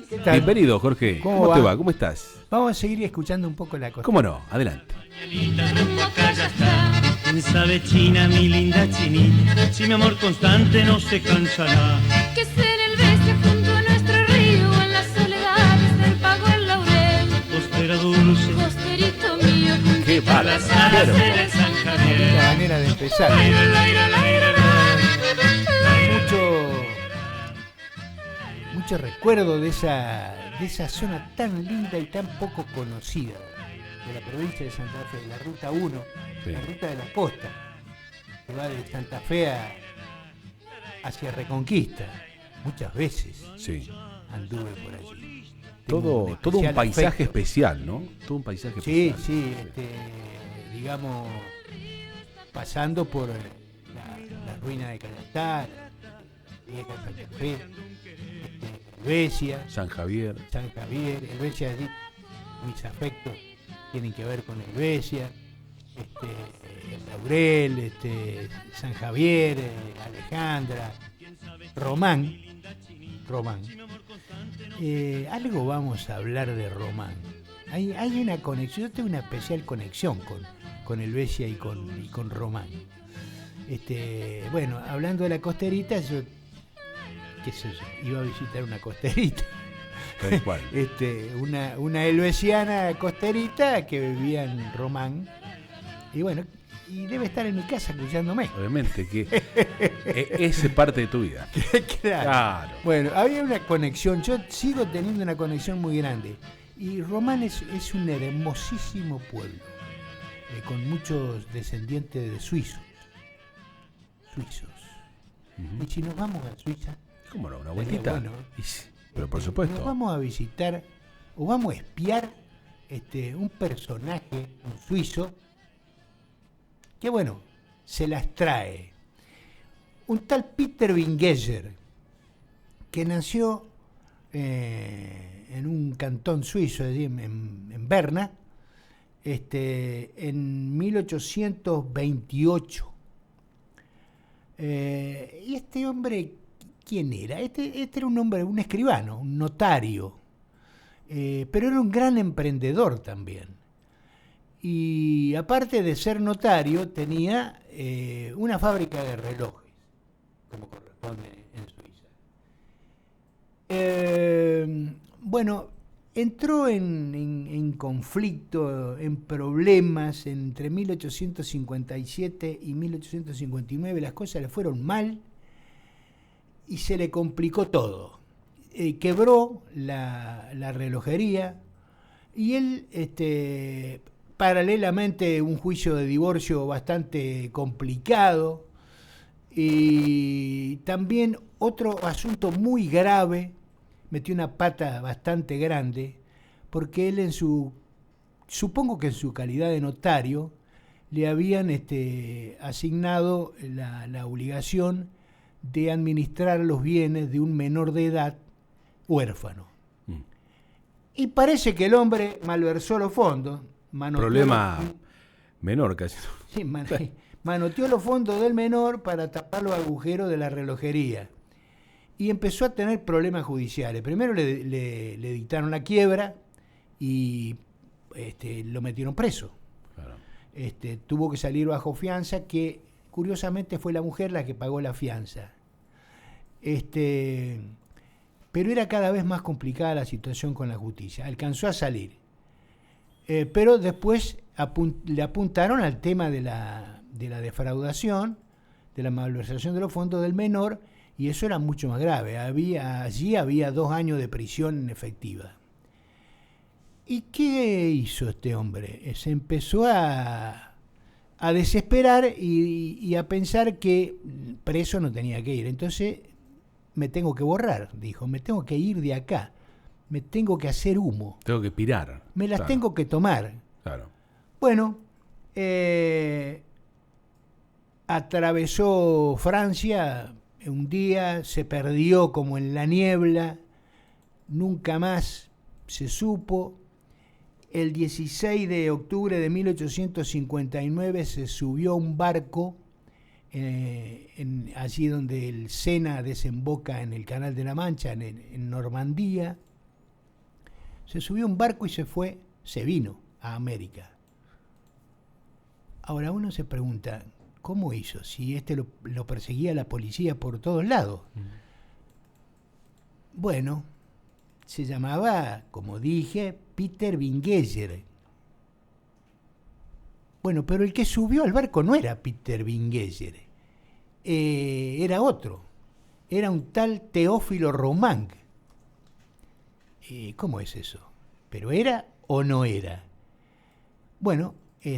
¿Qué tal? Bienvenido, Jorge. ¿Cómo te va? ¿Cómo estás? Vamos a seguir escuchando un poco la cosa. ¿Cómo no? Adelante. ¿Quién sabe, China, mi linda chinita, si mi amor constante no se cansará? Que ser el bestia junto a nuestro río, en las soledades del pago el laurel. Costera dulce, Costerito mío, Qué a las alas bárbaro. en el San La Javier. manera de empezar. Mucho recuerdo de esa zona tan linda y tan poco conocida de la provincia de Santa Fe, de la Ruta 1, Sí. la Ruta de la Costa, que va de Santa Fe hacia Reconquista. Muchas veces Sí. anduve por allí. Tengo Todo un especial paisaje afecto. especial, ¿no? Todo un paisaje Sí, especial. sí, digamos, pasando por la ruina de Calatá, vieja Santa Fe, Helvecia, San Javier. San Javier, Helvecia, mis afectos tienen que ver con Helvecia, el Laurel, San Javier, Alejandra, Román. Algo vamos a hablar de Román. Hay una conexión, yo tengo una especial conexión con Helvecia y con Román. Bueno, hablando de la costerita, yo qué sé yo, iba a visitar una costerita. Tal cual. Una helveciana costerita que vivía en Román. Y bueno, y debe estar en mi casa escuchándome. Obviamente que es parte de tu vida. Claro. Bueno, había una conexión, yo sigo teniendo una conexión muy grande. Y Román es un hermosísimo pueblo, con muchos descendientes de suizos. Ujú. Y si nos vamos a Suiza, ¿Cómo no? Una vueltita. bueno. Y sí, pero por nos supuesto. vamos a visitar o vamos a espiar un personaje, un suizo, que bueno, se las trae. Un tal Peter Vingeser, que nació en un cantón suizo, allí en Berna, en 1828. Y este hombre, ¿quién era? Este era un hombre, un escribano, un notario, pero era un gran emprendedor también. Y aparte de ser notario, tenía una fábrica de relojes, como corresponde en Suiza. Bueno, entró en conflicto, en problemas entre 1857 y 1859, las cosas le fueron mal y se le complicó todo. Quebró la relojería y él, paralelamente, un juicio de divorcio bastante complicado y también otro asunto muy grave, metió una pata bastante grande, porque él supongo que en su calidad de notario, le habían asignado la obligación de administrar los bienes de un menor de edad huérfano. Y parece que el hombre malversó los fondos. Problema menor casi. Sí, manoteó los fondos del menor para tapar los agujeros de la relojería. Y empezó a tener problemas judiciales. Primero le dictaron la quiebra y lo metieron preso. Claro. Tuvo que salir bajo fianza, que curiosamente fue la mujer la que pagó la fianza. Pero era cada vez más complicada la situación con la justicia. Alcanzó a salir. Pero después le apuntaron al tema de la defraudación, de la malversación de los fondos del menor, y eso era mucho más grave. Allí había 2 años de prisión efectiva. ¿Y qué hizo este hombre? Se empezó a desesperar y a pensar que preso no tenía que ir. Entonces, me tengo que borrar, dijo, me tengo que ir de acá, me tengo que hacer humo. Tengo que pirar. Me las tengo que tomar. Claro. Bueno, atravesó Francia un día, se perdió como en la niebla, nunca más se supo. El 16 de octubre de 1859 se subió a un barco allí donde el Sena desemboca en el Canal de la Mancha, en Normandía, Se subió a un barco y se vino a América. Ahora uno se pregunta, ¿cómo hizo? Si lo perseguía la policía por todos lados. Bueno, se llamaba, como dije, Peter Vingeser. Bueno, pero el que subió al barco no era Peter Vingeser, era otro. Era un tal Teófilo Román. ¿Cómo es eso? ¿Pero era o no era? Bueno,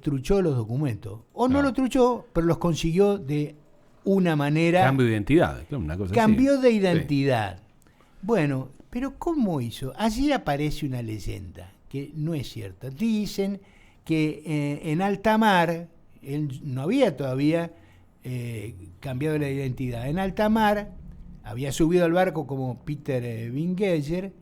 truchó los documentos. O no lo truchó, pero los consiguió de una manera... Cambio de identidad, una cosa Cambió así. de identidad. Sí. Bueno, pero ¿cómo hizo? Allí aparece una leyenda, que no es cierta. Dicen que en alta mar, él no había todavía cambiado la identidad. En alta mar había subido al barco como Peter Vingeser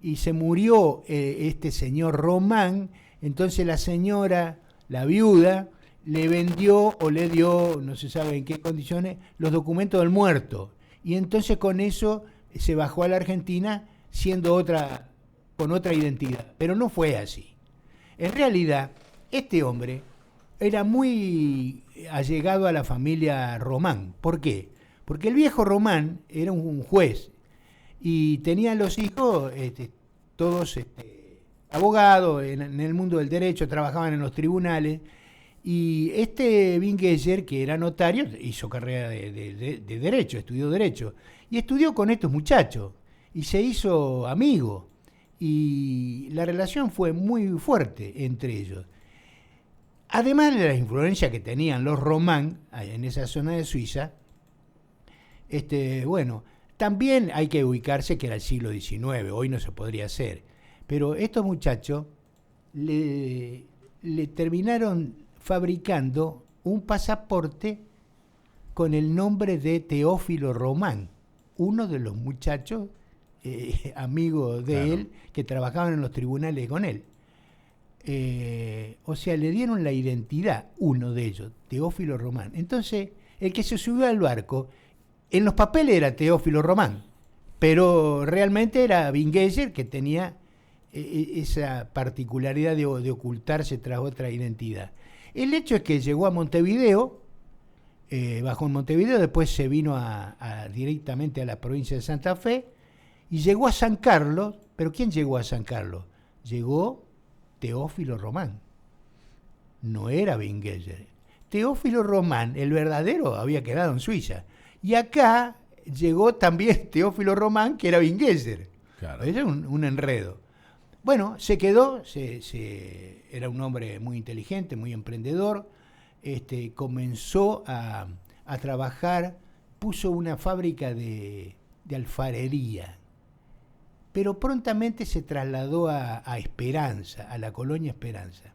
y se murió este señor Román. Entonces la señora, la viuda, le vendió o le dio, no se sabe en qué condiciones, los documentos del muerto. Y entonces con eso se bajó a la Argentina con otra identidad. Pero no fue así. En realidad, este hombre era muy allegado a la familia Román. ¿Por qué? Porque el viejo Román era un juez y tenía los hijos todos abogados en el mundo del derecho, trabajaban en los tribunales, y este Vingeser, que era notario, hizo carrera de derecho, estudió derecho, y estudió con estos muchachos, y se hizo amigo, y la relación fue muy fuerte entre ellos. Además de la influencia que tenían los Román en esa zona de Suiza, bueno, también hay que ubicarse que era el siglo XIX, hoy no se podría hacer, pero estos muchachos le terminaron fabricando un pasaporte con el nombre de Teófilo Román, uno de los muchachos amigos de él que trabajaban en los tribunales con él. O sea, le dieron la identidad, uno de ellos, Teófilo Román. Entonces, el que se subió al barco, en los papeles era Teófilo Román, pero realmente era Vingeser, que tenía esa particularidad de ocultarse tras otra identidad. El hecho es que llegó a Montevideo, bajó en Montevideo, después se vino directamente a la provincia de Santa Fe y llegó a San Carlos. ¿Pero quién llegó a San Carlos? Llegó Teófilo Román. No era Vingeser. Teófilo Román, el verdadero, había quedado en Suiza. Y acá llegó también Teófilo Román, que era Vingeser. Claro. Era un enredo. Bueno, se quedó, era un hombre muy inteligente, muy emprendedor, comenzó a trabajar, puso una fábrica de alfarería, pero prontamente se trasladó a Esperanza, a la colonia Esperanza,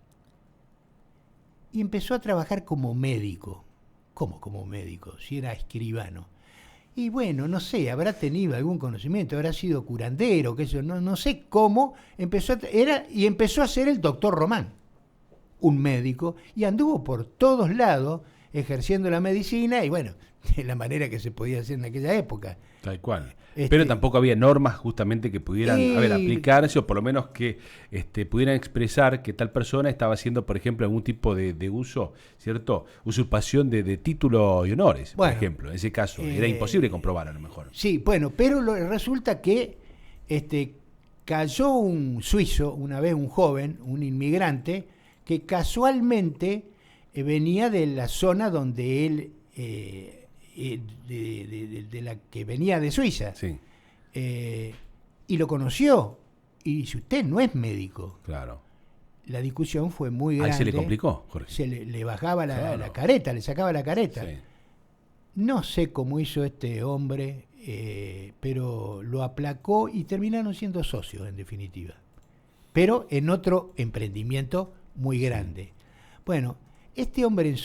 y empezó a trabajar como médico. ¿Cómo como médico? Si era escribano. Y bueno, no sé, habrá tenido algún conocimiento, habrá sido curandero, qué sé yo, no sé cómo, empezó a ser el doctor Román, un médico, y anduvo por todos lados ejerciendo la medicina, y bueno, de la manera que se podía hacer en aquella época. Tal cual. Pero tampoco había normas justamente que pudieran aplicarse, o por lo menos que pudieran expresar que tal persona estaba haciendo, por ejemplo, algún tipo de uso, ¿cierto? Usurpación de títulos y honores, por ejemplo. En ese caso, era imposible comprobar a lo mejor. Sí, bueno, pero resulta que cayó un suizo, una vez un joven, un inmigrante, que casualmente venía de la zona donde él... de la que venía de Suiza, sí. Y lo conoció y dice: usted no es médico. Claro. La discusión fue muy grande. Ahí se le complicó, Jorge. Se le bajaba la careta, le sacaba la careta. Sí. No sé cómo hizo este hombre, pero lo aplacó y terminaron siendo socios en definitiva, pero en otro emprendimiento muy grande. Bueno, este hombre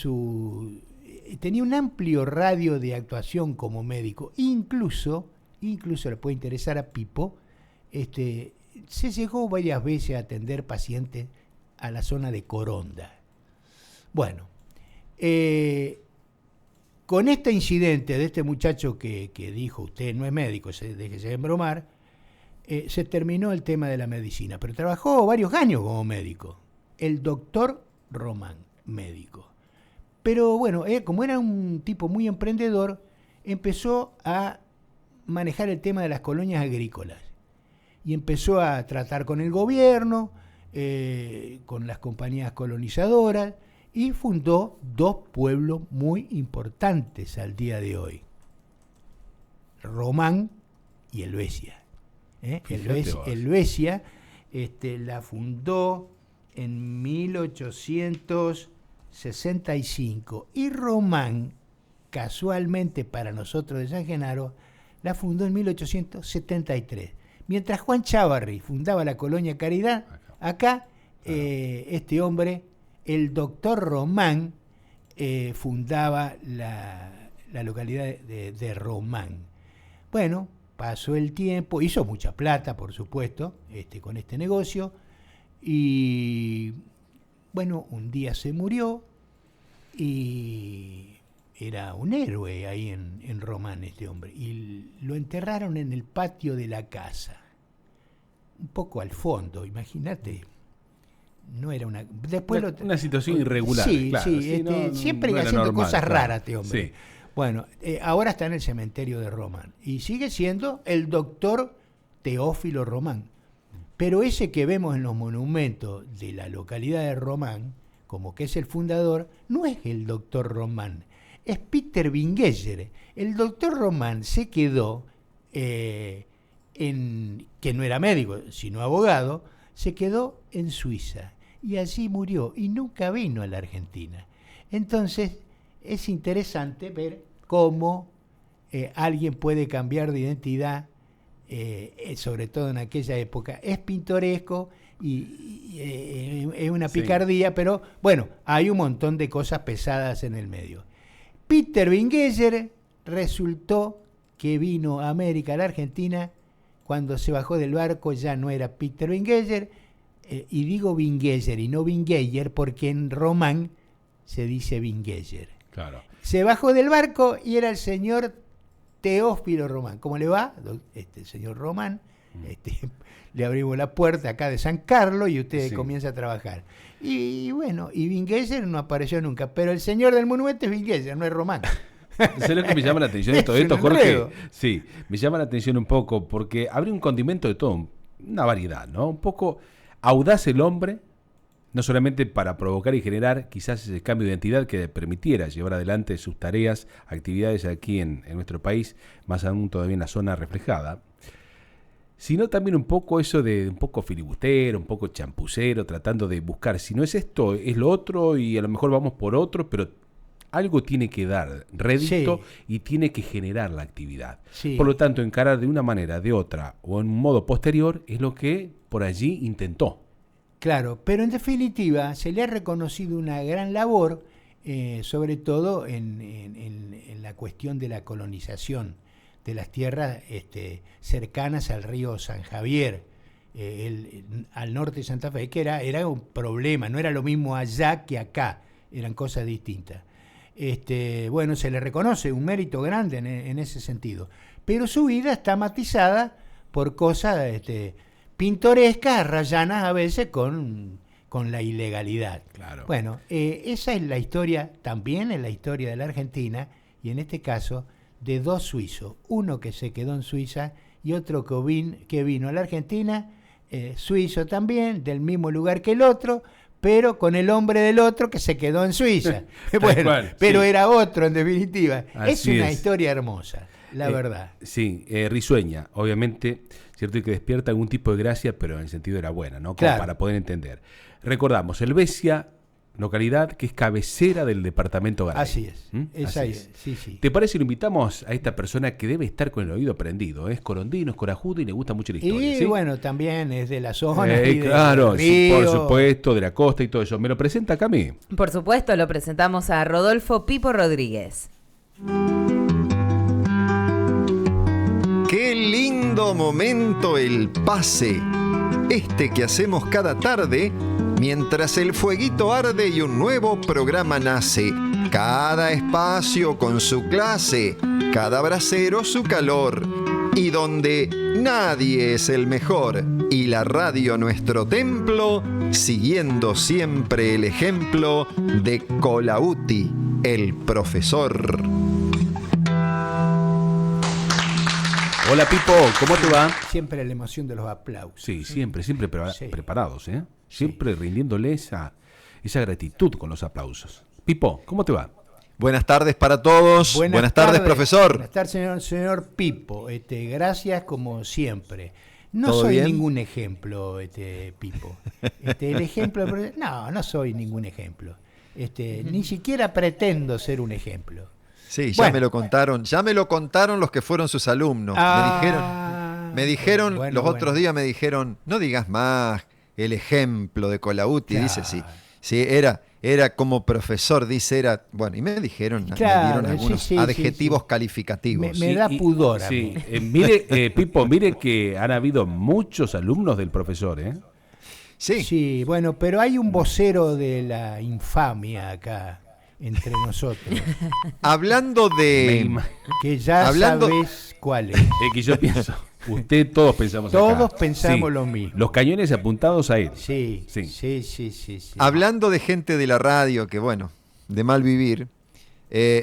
tenía un amplio radio de actuación como médico, incluso le puede interesar a Pipo, se llegó varias veces a atender pacientes a la zona de Coronda. Bueno, con este incidente de este muchacho que dijo: usted no es médico, déjese de embromar, se terminó el tema de la medicina, pero trabajó varios años como médico. El doctor Román, médico. Pero bueno, como era un tipo muy emprendedor, empezó a manejar el tema de las colonias agrícolas. Y empezó a tratar con el gobierno, con las compañías colonizadoras, y fundó 2 pueblos muy importantes al día de hoy. Román y Helvecia. Helvecia la fundó en 1865 y Román, casualmente para nosotros de San Genaro, la fundó en 1873. Mientras Juan Chávarri fundaba la colonia Caridad, acá este hombre, el doctor Román, fundaba la localidad de Román. Bueno, pasó el tiempo, hizo mucha plata, por supuesto, con este negocio, y bueno, un día se murió y era un héroe ahí en Román este hombre, y lo enterraron en el patio de la casa, un poco al fondo, imagínate. No era una... Después una situación irregular. Sí, claro, sí, siempre no haciendo normal, cosas claro. raras este hombre. Sí. Bueno, ahora está en el cementerio de Román y sigue siendo el doctor Teófilo Román. Pero ese que vemos en los monumentos de la localidad de Román, como que es el fundador, no es el doctor Román, es Peter Vingeyer. El doctor Román se quedó, que no era médico, sino abogado, se quedó en Suiza y allí murió y nunca vino a la Argentina. Entonces es interesante ver cómo alguien puede cambiar de identidad, sobre todo en aquella época. Es pintoresco y es una picardía, pero bueno, hay un montón de cosas pesadas en el medio. Peter Vingeyer resultó que vino a América, a la Argentina. Cuando se bajó del barco ya no era Peter Vingeyer, y digo Vingeyer y no Vingeyer porque en Román se dice Vingeyer. Claro. Se bajó del barco y era el señor Teófilo Román. ¿Cómo le va? El señor Román, le abrimos la puerta acá de San Carlos y usted comienza a trabajar. Y bueno, y Vingeyer no apareció nunca, pero el señor del monumento es Vingeyer, no es Román. ¿Sabes lo que me llama la atención de todo esto, Jorge? Sí, me llama la atención un poco porque habría un condimento de todo, una variedad, ¿no? Un poco audaz el hombre, no solamente para provocar y generar quizás ese cambio de identidad que le permitiera llevar adelante sus tareas, actividades aquí en nuestro país, más aún todavía en la zona reflejada, sino también un poco eso de un poco filibustero, un poco champucero, tratando de buscar, si no es esto, es lo otro y a lo mejor vamos por otro, pero algo tiene que dar rédito y tiene que generar la actividad. Sí. Por lo tanto, encarar de una manera, de otra o en un modo posterior es lo que por allí intentó. Claro, pero en definitiva se le ha reconocido una gran labor, sobre todo en la cuestión de la colonización de las tierras cercanas al río San Javier, al norte de Santa Fe, que era un problema, no era lo mismo allá que acá, eran cosas distintas. Bueno, se le reconoce un mérito grande en ese sentido, pero su vida está matizada por cosas pintorescas, rayanas a veces con la ilegalidad. Claro. Bueno, esa es la historia, también es la historia de la Argentina, y en este caso de 2 suizos, uno que se quedó en Suiza y otro que vino a la Argentina, suizo también, del mismo lugar que el otro, pero con el hombre del otro que se quedó en Suiza. Bueno, pero era otro en definitiva. Así es una historia hermosa, la verdad. Sí, risueña, obviamente, cierto, y que despierta algún tipo de gracia, pero en el sentido de la buena, ¿no? Como para poder entender. Recordamos, Helvecia, localidad que es cabecera del departamento Garay. Así es. Esa es. Sí, sí. ¿Te parece si lo invitamos a esta persona que debe estar con el oído prendido? Es corondino, es corajudo y le gusta mucho la historia. Y ¿sí? bueno, también es de la zona. Claro, sí, por supuesto, de la costa y todo eso. ¿Me lo presenta acá a mí? Por supuesto, lo presentamos a Rodolfo Pipo Rodríguez. Qué lindo momento el pase, que hacemos cada tarde mientras el fueguito arde y un nuevo programa nace. Cada espacio con su clase, cada brasero su calor, y donde nadie es el mejor y la radio nuestro templo, siguiendo siempre el ejemplo de Colautti, el profesor. Hola Pipo, ¿cómo te va? Siempre la emoción de los aplausos. Sí, siempre sí. Preparados, ¿eh? Siempre Sí. rindiéndole esa gratitud con los aplausos. Pipo, ¿cómo te va? Buenas tardes para todos. Buenas tardes, profesor. Buenas tardes, señor Pipo. Gracias como siempre. No ¿Todo soy bien? ningún ejemplo, Pipo. El ejemplo, no soy ningún ejemplo. Ni siquiera pretendo ser un ejemplo. Sí, ya Bueno. me lo contaron los que fueron sus alumnos. Me dijeron, bueno, los bueno. otros días me dijeron, no digas más el ejemplo de Colautti, Claro. dice, sí, era como profesor, dice, bueno, y me dijeron, me Claro, dieron algunos sí, adjetivos sí. calificativos. Me da pudor a Sí, mí. mire, Pipo, mire que han habido muchos alumnos del profesor, ¿eh? Sí, Sí, bueno, pero hay un vocero de la infamia acá entre nosotros, hablando Me de... ima- que ya Hablando- sabes cuál es. que yo pienso, todos pensamos Todos acá. pensamos Sí, lo mismo. Los cañones apuntados a él. Sí, Sí. sí. Hablando de gente de la radio, que bueno, de mal vivir,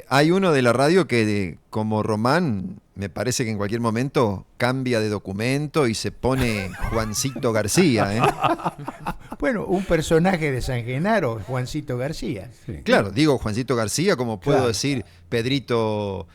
hay uno de la radio que, como Román, me parece que en cualquier momento cambia de documento y se pone Juancito García. Bueno, un personaje de San Genaro, Juancito García. Sí. Claro, digo Juancito García, como puedo Claro. decir Pedrito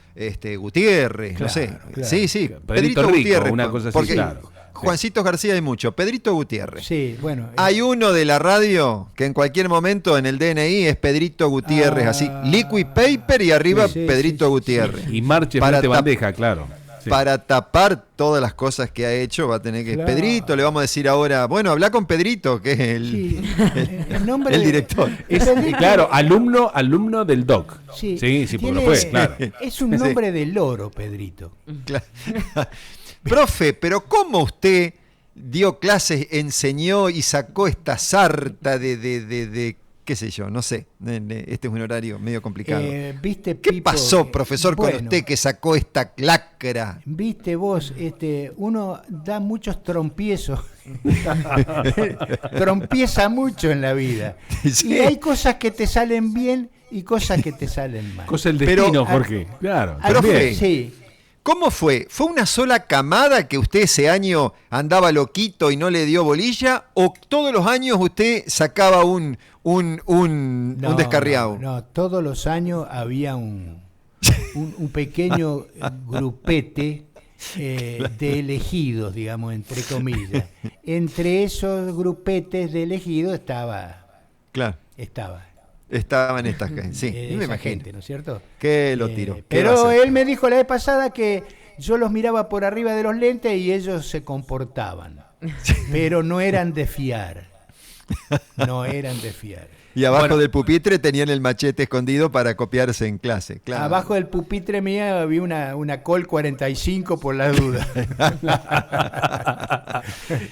Gutiérrez, no Claro, sé. claro. Sí, Pedrito Rico, una cosa así, porque claro. Juancito García hay mucho, Pedrito Gutiérrez. Sí, bueno. Hay uno de la radio que en cualquier momento en el DNI es Pedrito Gutiérrez, así, liquid paper y arriba Sí, sí, Pedrito sí, sí, Gutiérrez. Y marche Para frente tap- bandeja, claro. Sí. Para tapar todas las cosas que ha hecho, va a tener que... Claro. Pedrito, le vamos a decir ahora, bueno, habla con Pedrito, que es Sí, el nombre el de- director. Es, claro, alumno del DOC. Sí, porque tiene- lo fue, claro. Es un nombre de loro, Pedrito. Claro. Profe, pero ¿cómo usted dio clases, enseñó y sacó esta sarta de qué sé yo, no sé, este es un horario medio complicado. ¿Viste, ¿Qué Pipo? pasó, profesor, con Bueno, usted que sacó esta lacra? Viste vos, uno da muchos trompiezos, trompieza mucho en la vida. Sí. Y hay cosas que te salen bien y cosas que te salen mal. Cosa del Pero, destino, Jorge. Claro. Al- profe, también. Sí, ¿Cómo fue? ¿Fue una sola camada que usted ese año andaba loquito y no le dio bolilla? ¿O todos los años usted sacaba un descarriado? No, todos los años había un pequeño grupete de elegidos, digamos, entre comillas. Entre esos grupetes de elegidos estaba Claro, estaban estas gente. Sí, me esa imagino. gente, ¿no es cierto? Que lo tiró. ¿Qué va a Pero hacer? él me dijo la vez pasada que yo los miraba por arriba de los lentes y ellos se comportaban. Pero no eran de fiar. No eran de fiar. Y abajo Bueno. del pupitre tenían el machete escondido para copiarse en clase. Claro. Abajo del pupitre mía había una Col 45 por la duda.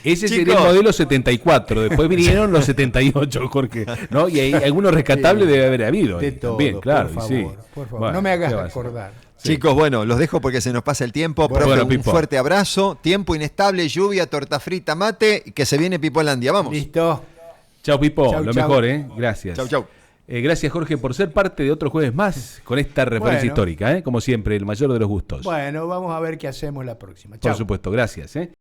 Ese sería Chicos. el modelo 74. Después vinieron los 78, Jorge. ¿No? Y hay algunos rescatables debe haber habido. De ahí todo, también, claro. por y favor, sí. por favor. Bueno, no me hagas ¿qué va a hacer? acordar. Chicos, bueno, los dejo porque se nos pasa el tiempo. Bueno, Profe, un Pipo. fuerte abrazo. Tiempo inestable, lluvia, torta frita, mate. Y que se viene Pipolandia. Vamos. Listo. Chao, Pipo. Chau, Lo chau. mejor, ¿eh? Gracias. Chau, chau. Gracias, Jorge, por ser parte de otro jueves más con esta referencia Bueno. histórica, ¿eh? Como siempre, el mayor de los gustos. Bueno, vamos a ver qué hacemos la próxima. Por Chao. supuesto, gracias, ¿eh?